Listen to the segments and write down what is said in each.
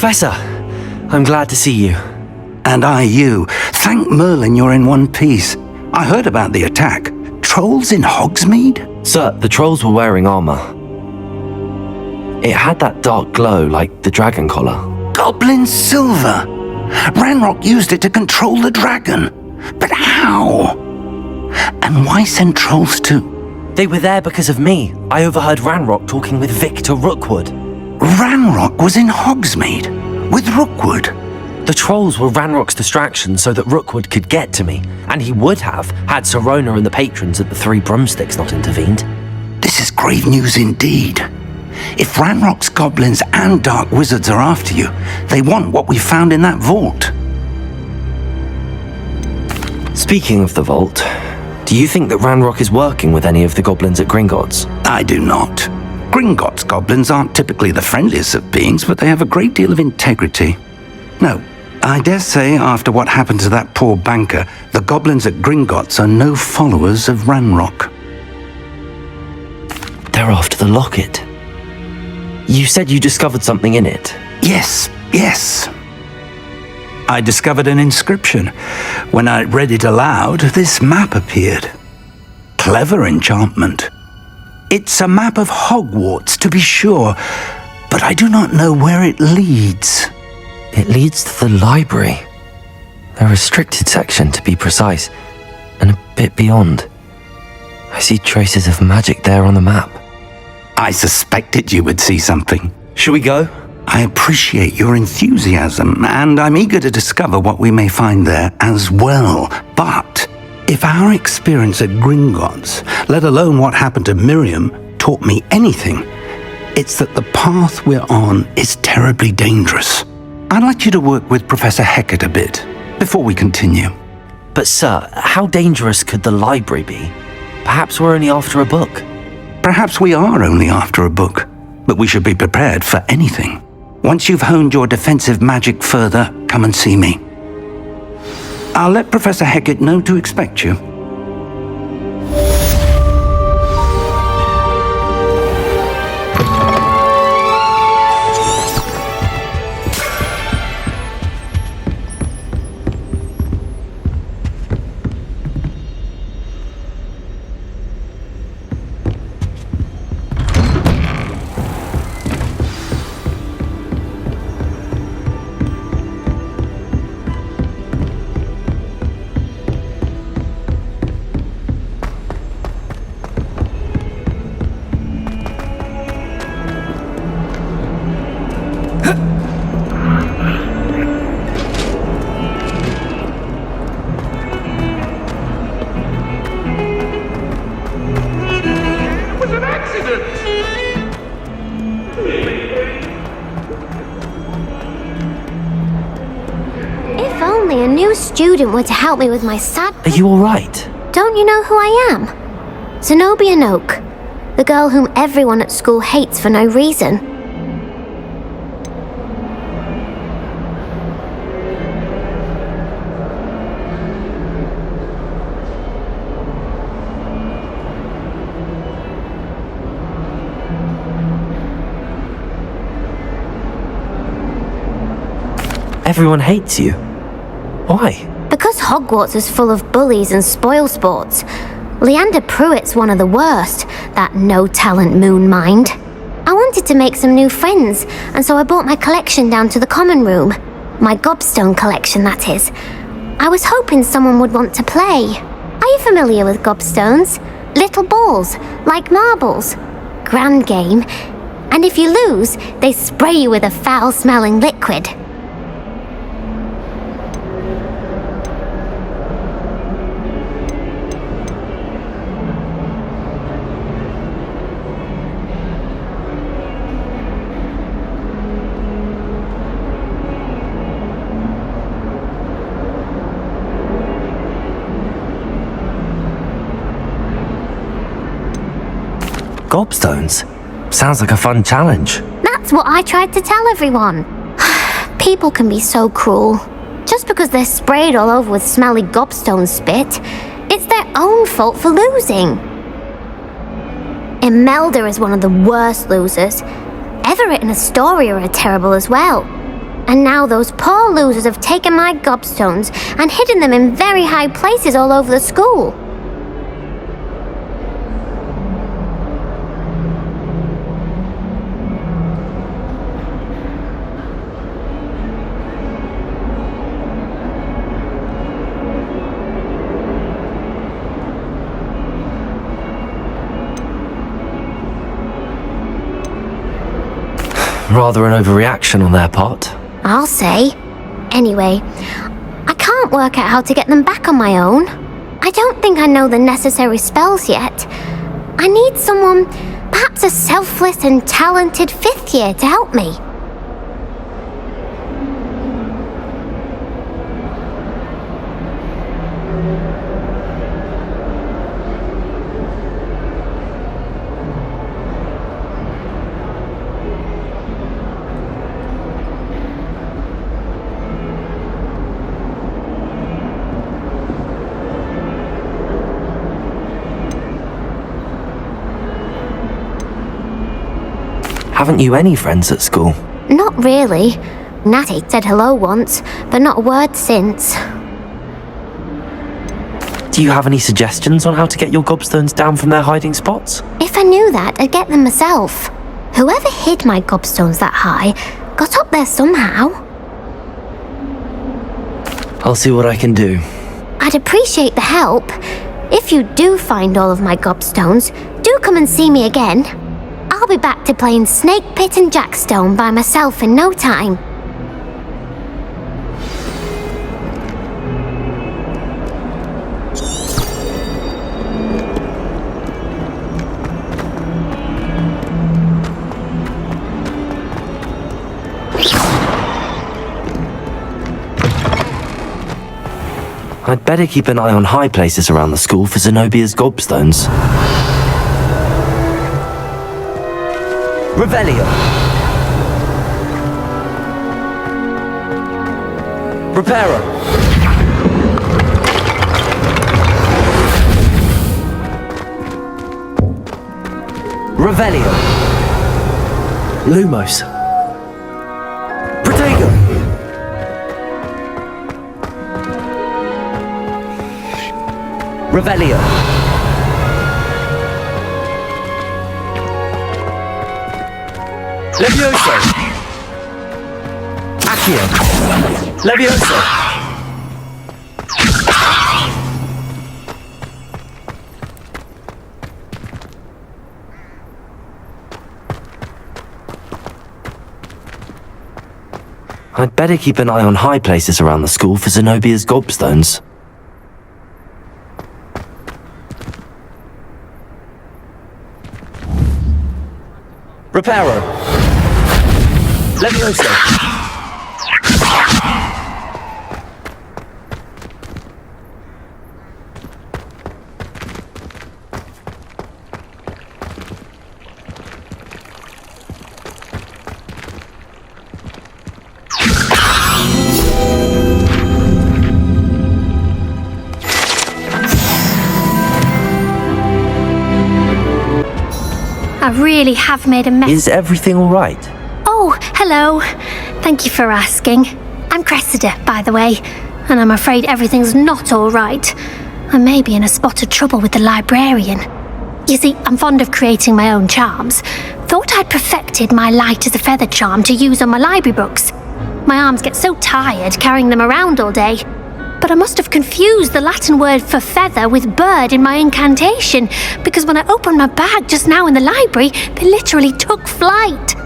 Professor, I'm glad to see you. And I you. Thank Merlin you're in one piece. I heard about the attack. Trolls in Hogsmeade? Sir, the trolls were wearing armor. It had that dark glow like the dragon collar. Goblin silver! Ranrock used it to control the dragon. But how? And why send trolls to... They were there because of me. I overheard Ranrock talking with Victor Rookwood. Ranrock was in Hogsmeade? With Rookwood? The trolls were Ranrock's distraction so that Rookwood could get to me, and he would have had Sirona and the patrons at the Three Broomsticks not intervened. This is grave news indeed. If Ranrock's goblins and dark wizards are after you, they want what we found in that vault. Speaking of the vault, do you think that Ranrock is working with any of the goblins at Gringotts? I do not. Gringotts goblins aren't typically the friendliest of beings, but they have a great deal of integrity. No, I dare say after what happened to that poor banker, the goblins at Gringotts are no followers of Ranrock. They're after the locket. You said you discovered something in it. Yes. I discovered an inscription. When I read it aloud, this map appeared. Clever enchantment. It's a map of Hogwarts, to be sure, but I do not know where it leads. It leads to the library. A restricted section, to be precise, and a bit beyond. I see traces of magic there on the map. I suspected you would see something. Shall we go? I appreciate your enthusiasm, and I'm eager to discover what we may find there as well. But if our experience at Gringotts, let alone what happened to Miriam, taught me anything, it's that the path we're on is terribly dangerous. I'd like you to work with Professor Hecat a bit before we continue. But sir, how dangerous could the library be? Perhaps we're only after a book. Perhaps we are only after a book, but we should be prepared for anything. Once you've honed your defensive magic further, come and see me. I'll let Professor Hecat know to expect you. If only a new student were to help me with my sad... Are you alright? Don't you know who I am? Zenobia Noak, the girl whom everyone at school hates for no reason. Everyone hates you. Why? Because Hogwarts is full of bullies and spoilsports. Leander Pruitt's one of the worst, that no-talent moon mind. I wanted to make some new friends, and so I brought my collection down to the common room. My gobstone collection, that is. I was hoping someone would want to play. Are you familiar with gobstones? Little balls, like marbles. Grand game. And if you lose, they spray you with a foul-smelling liquid. gobstones? Sounds like a fun challenge. That's what I tried to tell everyone. People can be so cruel. Just because they're sprayed all over with smelly gobstone spit, it's their own fault for losing. Imelda is one of the worst losers. Everett and Astoria are terrible as well. And now those poor losers have taken my gobstones and hidden them in very high places all over the school. Rather an overreaction on their part. I'll say. Anyway, I can't work out how to get them back on my own. I don't think I know the necessary spells yet. I need someone, perhaps a selfless and talented fifth year to help me. Haven't you any friends at school? Not really. Natty said hello once, but not a word since. Do you have any suggestions on how to get your gobstones down from their hiding spots? If I knew that, I'd get them myself. Whoever hid my gobstones that high got up there somehow. I'll see what I can do. I'd appreciate the help. If you do find all of my gobstones, do come and see me again. I'll be back to playing Snake Pit and Jackstone by myself in no time. I'd better keep an eye on high places around the school for Zenobia's gobstones. Revelio. Reparo. Revelio. Lumos. Protego. Revelio. Levioso! Accio! Levioso! I'd better keep an eye on high places around the school for Zenobia's gobstones. Reparo! Levioso! I really have made a mess. Is everything all right? Oh, hello. Thank you for asking. I'm Cressida, by the way, and I'm afraid everything's not all right. I may be in a spot of trouble with the librarian. You see, I'm fond of creating my own charms. Thought I'd perfected my light as a feather charm to use on my library books. My arms get so tired carrying them around all day. But I must have confused the Latin word for feather with bird in my incantation, because when I opened my bag just now in the library, they literally took flight.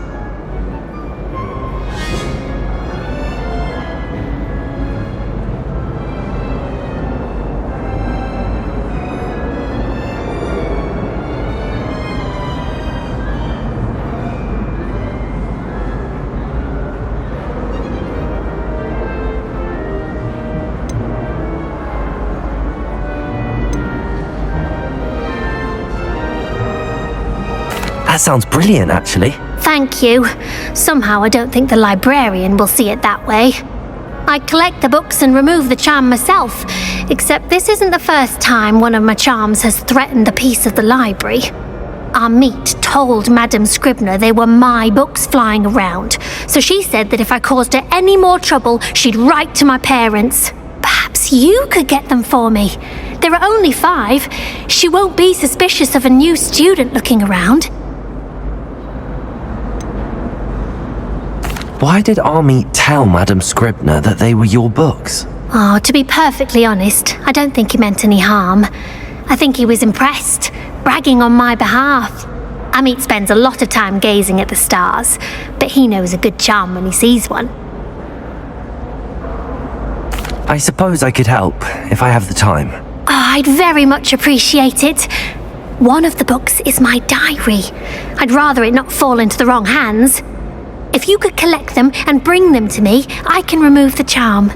That sounds brilliant, actually. Thank you. Somehow I don't think the librarian will see it that way. I collect the books and remove the charm myself, except this isn't the first time one of my charms has threatened the peace of the library. Our meet told Madame Scribner they were my books flying around, so she said that if I caused her any more trouble, she'd write to my parents. Perhaps you could get them for me. There are only 5. She won't be suspicious of a new student looking around. Why did Army tell Madame Scribner that they were your books? Oh, to be perfectly honest, I don't think he meant any harm. I think he was impressed, bragging on my behalf. Amit spends a lot of time gazing at the stars, but he knows a good charm when he sees one. I suppose I could help, if I have the time. Oh, I'd very much appreciate it. One of the books is my diary. I'd rather it not fall into the wrong hands. If you could collect them and bring them to me, I can remove the charm.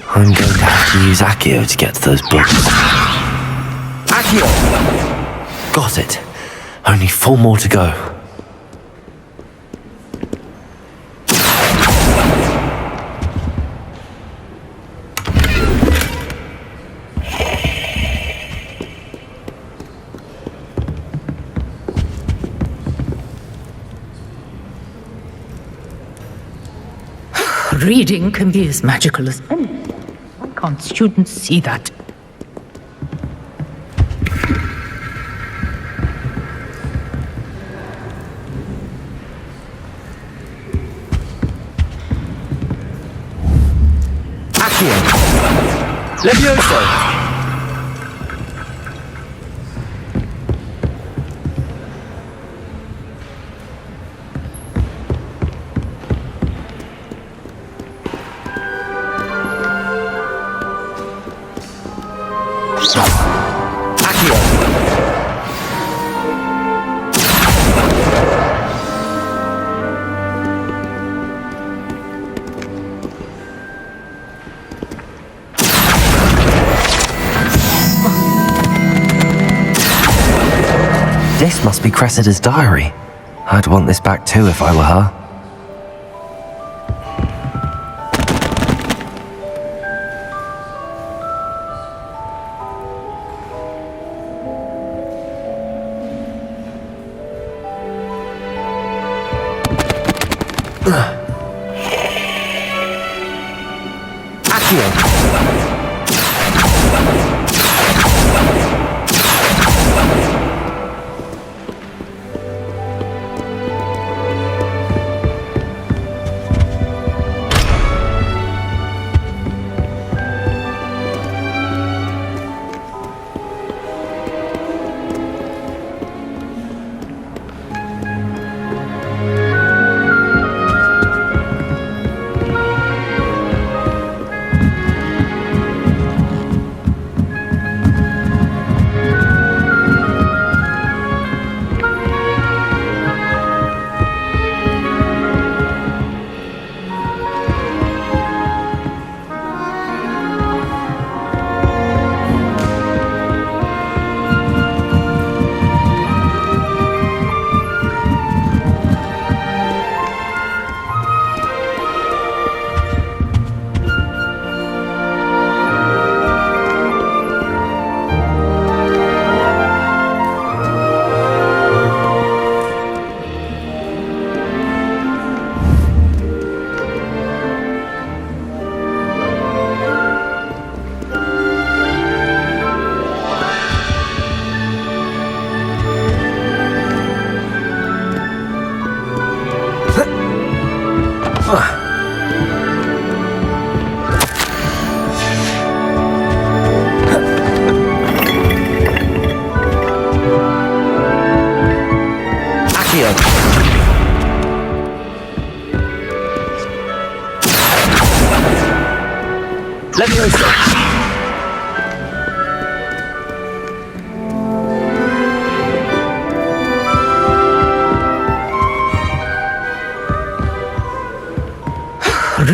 I'm going to have to use Accio to get to those books. Accio! Got it. Only 4 more to go. Reading can be as magical as anything. Why can't students see that? Accio! Levioso! This must be Cressida's diary. I'd want this back too if I were her. Accio!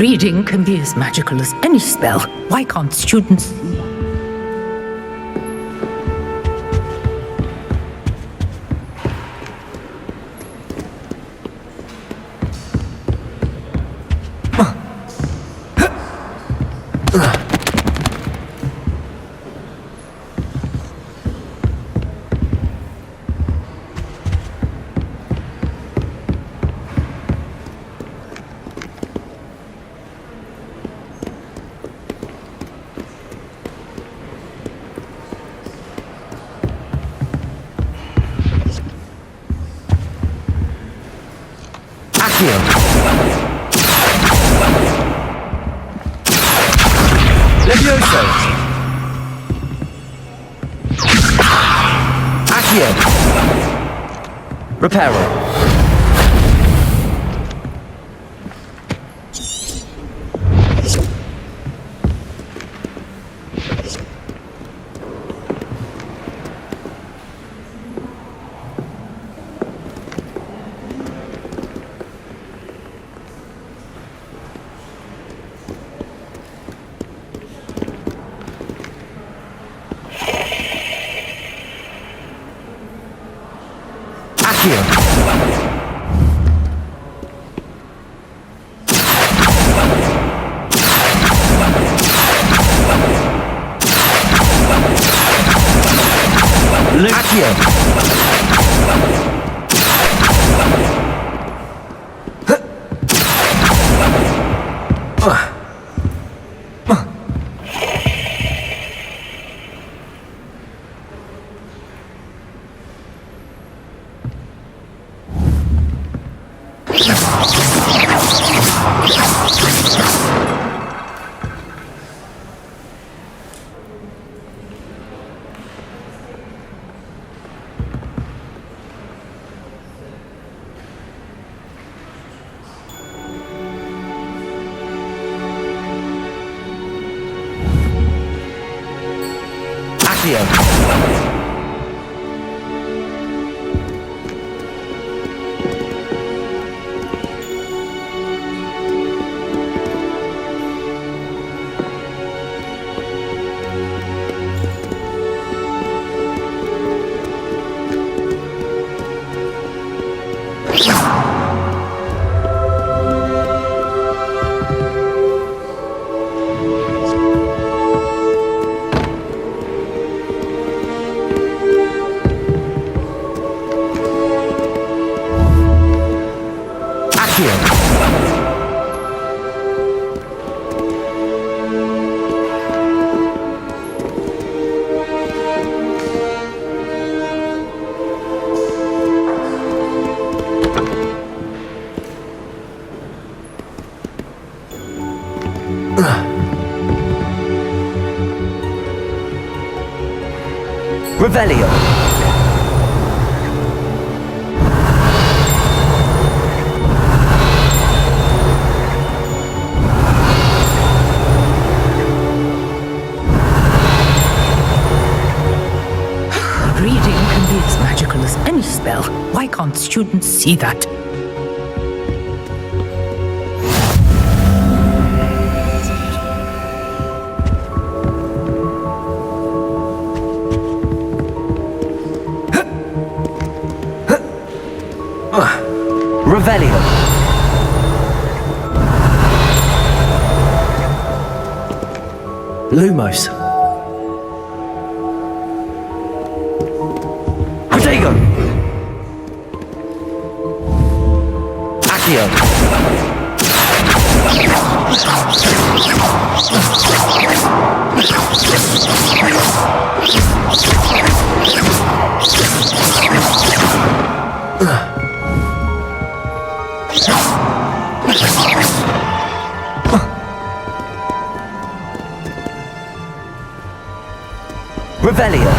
Reading can be as magical as any spell. Why can't students... Levioso! Accio! Reparo! Accio! Revelio! Reading can be as magical as any spell. Why can't students see that? Revelio! Lumos! Protego! Accio! Revelio!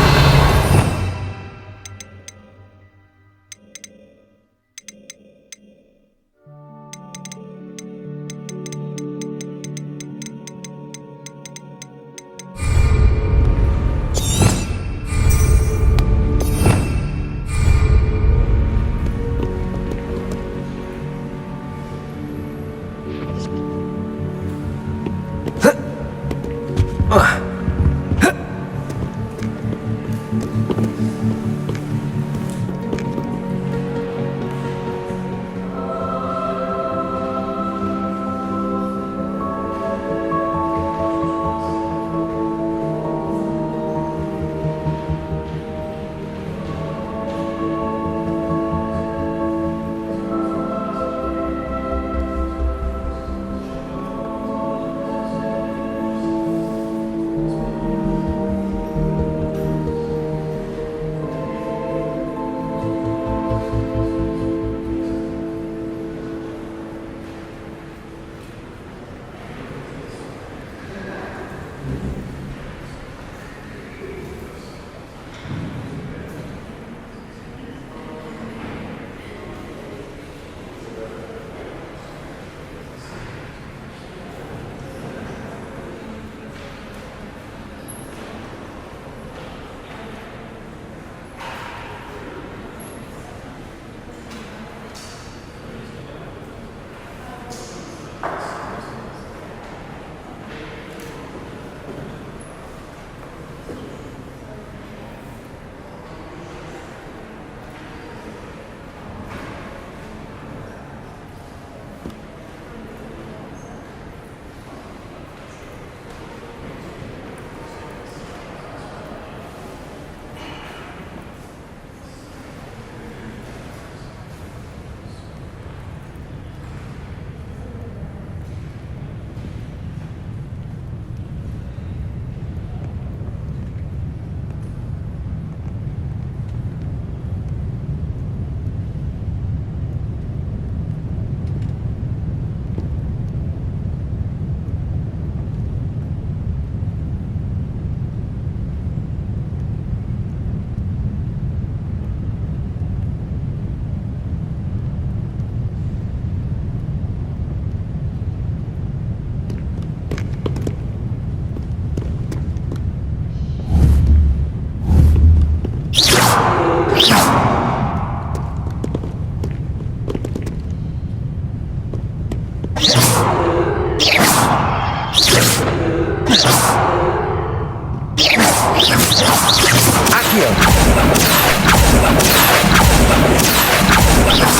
Accio!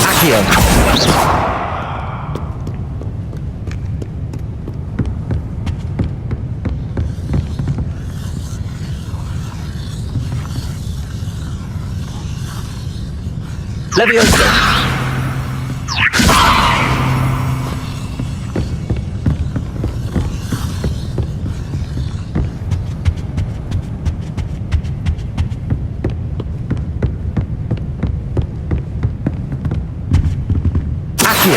Accio! Levioso! Accio!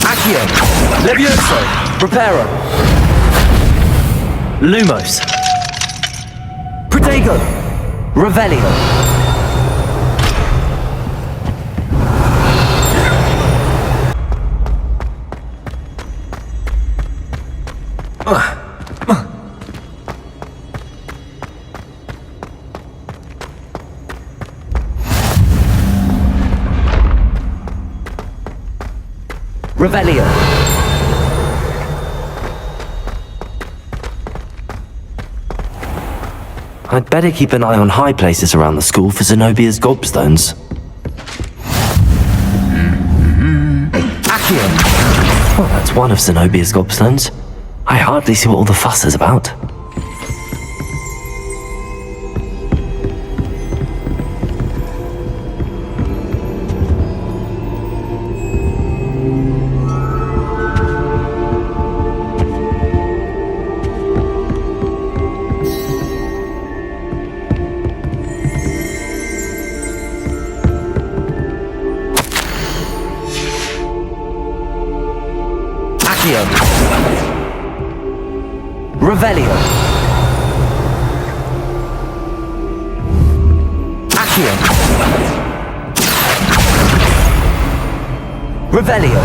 Accio! Levioso! Preparo! Lumos! Protego! Revelio! Revelio! I'd better keep an eye on high places around the school for Zenobia's gobstones. Accio! Well, that's one of Zenobia's gobstones. I hardly see what all the fuss is about. Revelio! Accio! Revelio!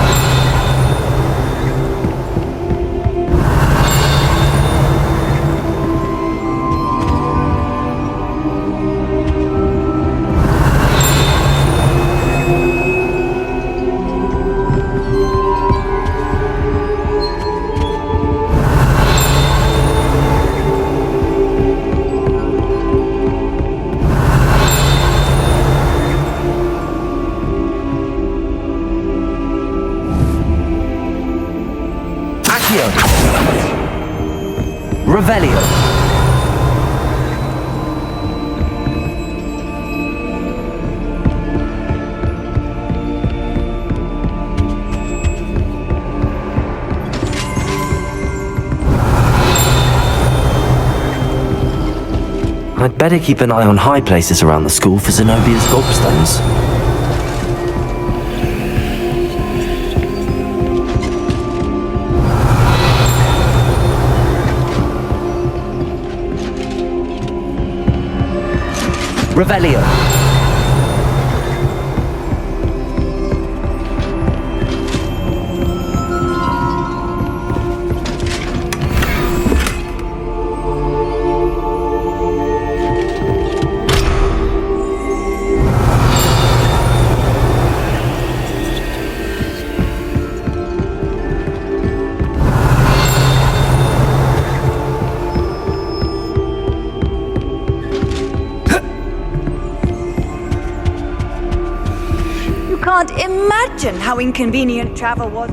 Revelio! I'd better keep an eye on high places around the school for Zenobia's gobstones. Revelio! Can't imagine how inconvenient travel was.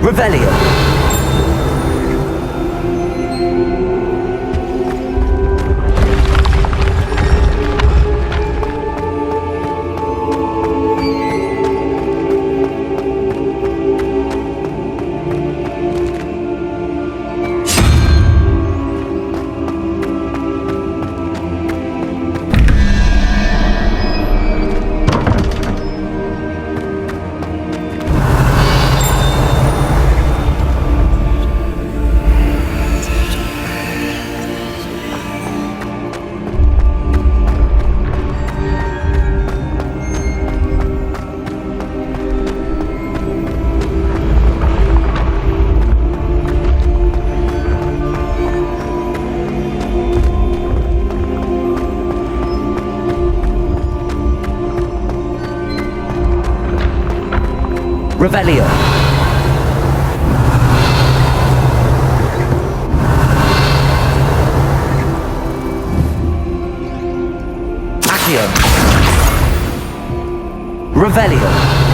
Revelio! Revelio. Accio. Revelio.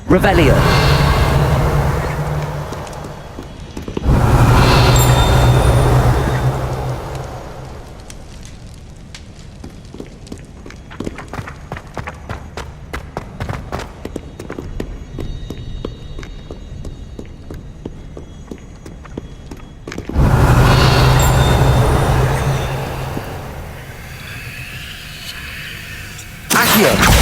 Revelio. Accio.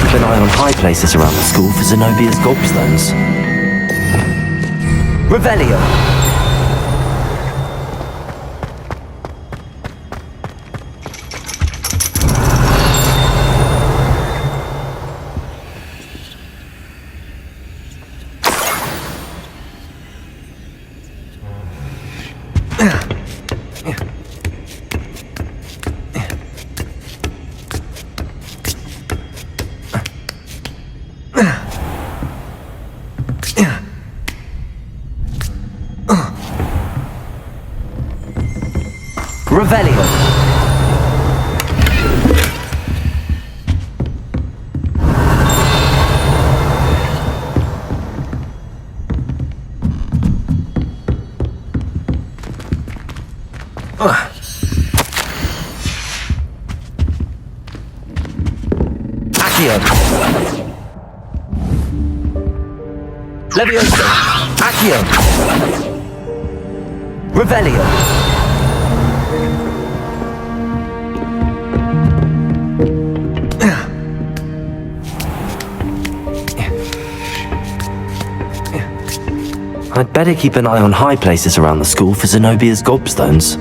Keep an eye on high places around the school for Zenobia's gobstones. Revelio. Revelio. Accio. Levioso. Accio. Revelio. I'd better keep an eye on high places around the school for Zenobia's gobstones.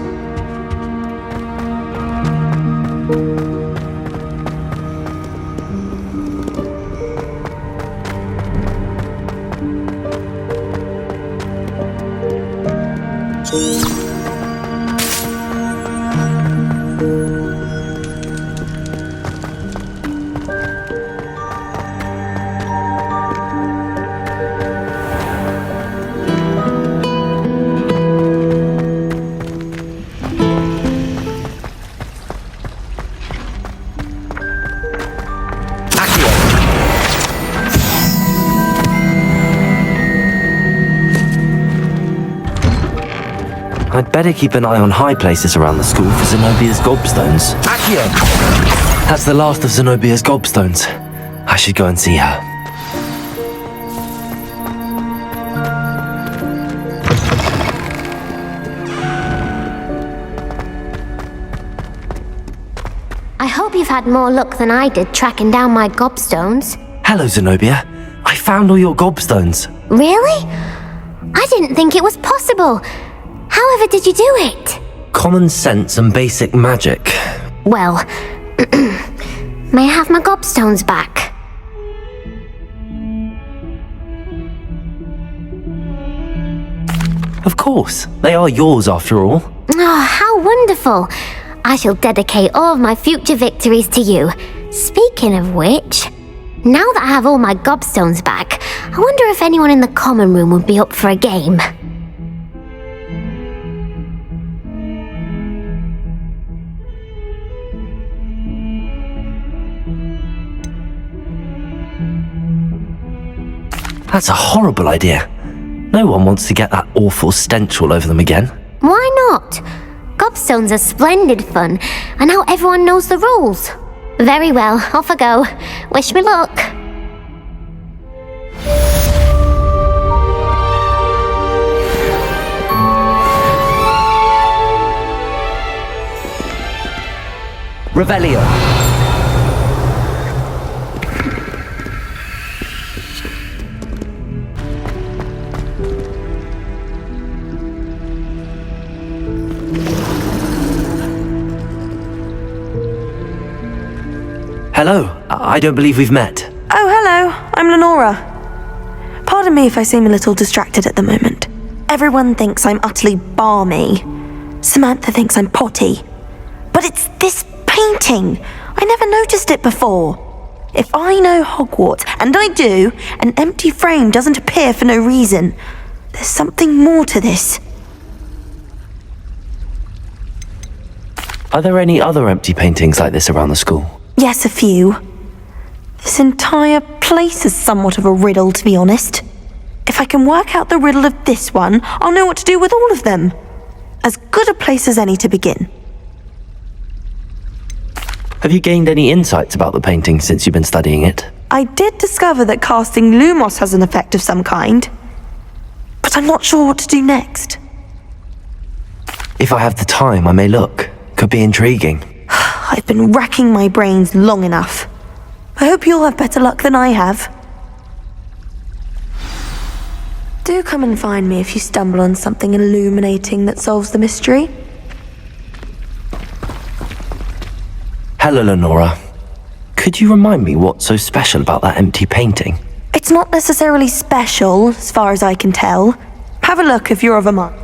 I'd better keep an eye on high places around the school for Zenobia's gobstones. Accio! That's the last of Zenobia's gobstones. I should go and see her. I hope you've had more luck than I did tracking down my gobstones. Hello, Zenobia. I found all your gobstones. Really? I didn't think it was possible. However did you do it? Common sense and basic magic. Well, may I have my gobstones back? Of course. They are yours after all. Oh, how wonderful. I shall dedicate all of my future victories to you. Speaking of which, now that I have all my gobstones back, I wonder if anyone in the common room would be up for a game. That's a horrible idea. No one wants to get that awful stench all over them again. Why not? Gobstones are splendid fun, and now everyone knows the rules. Very well, off I go. Wish me luck. Revelio. Hello, I don't believe we've met. Oh, hello, I'm Lenora. Pardon me if I seem a little distracted at the moment. Everyone thinks I'm utterly balmy. Samantha thinks I'm potty. But it's this painting. I never noticed it before. If I know Hogwarts, and I do, an empty frame doesn't appear for no reason. There's something more to this. Are there any other empty paintings like this around the school? Yes, a few. This entire place is somewhat of a riddle, to be honest. If I can work out the riddle of this one, I'll know what to do with all of them. As good a place as any to begin. Have you gained any insights about the painting since you've been studying it? I did discover that casting Lumos has an effect of some kind, but I'm not sure what to do next. If I have the time, I may look. Could be intriguing. I've been racking my brains long enough. I hope you'll have better luck than I have. Do come and find me if you stumble on something illuminating that solves the mystery. Hello, Lenora. Could you remind me what's so special about that empty painting? It's not necessarily special, as far as I can tell. Have a look if you're of a mind.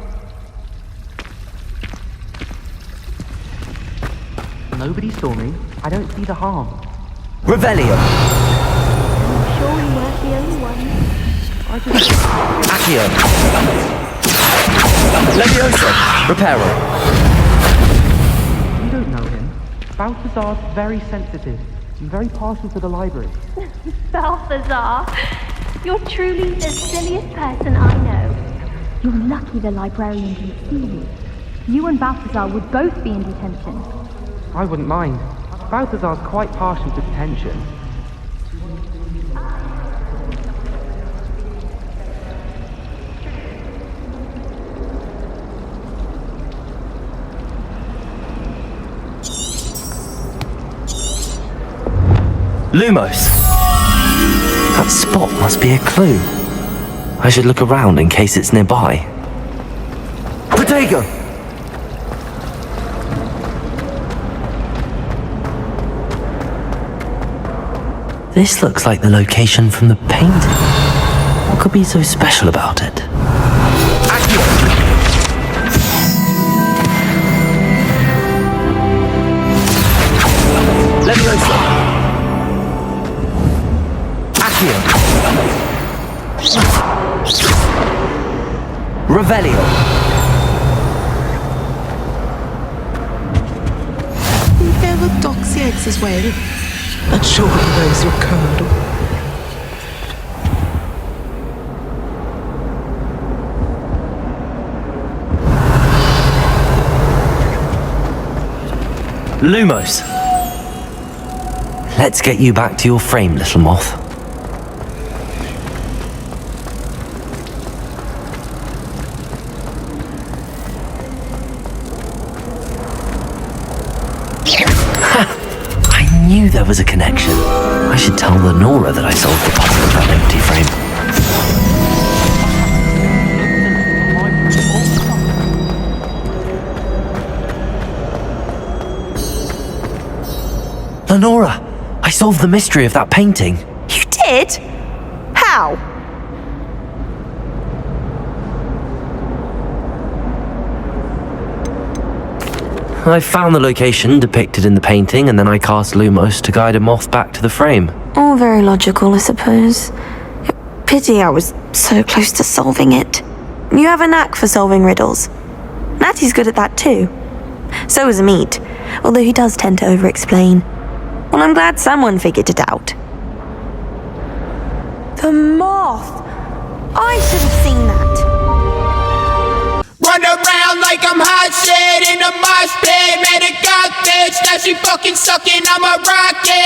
Nobody saw me. I don't see the harm. Revelio. I'm sure we weren't the only ones. Accio. Leviosa. Reparo. You don't know him. Balthazar's very sensitive and very partial to the library. Balthazar, you're truly the silliest person I know. You're lucky the librarian didn't see you. You and Balthazar would both be in detention. I wouldn't mind. Balthazar's quite partial to detention. Lumos. That spot must be a clue. I should look around in case it's nearby. Protego! This looks like the location from the painting. What could be so special about it? Accio! Leviosa! Accio! Revelio! Whoever docks the eggs as well. And surely there's your curdle. Lumos! Let's get you back to your frame, little moth. I knew there was a connection. I should tell Lenora that I solved the puzzle of that empty frame. Lenora, I solved the mystery of that painting. You did? How? I found the location depicted in the painting, and then I cast Lumos to guide a moth back to the frame. All very logical, I suppose. Pity I was so close to solving it. You have a knack for solving riddles. Natty's good at that too. So is Amit, although he does tend to over-explain. Well, I'm glad someone figured it out. The moth! I should have seen that. Run around like I'm hot shit in a mosh pit. Made a goth bitch, now she fucking sucking on my rocket.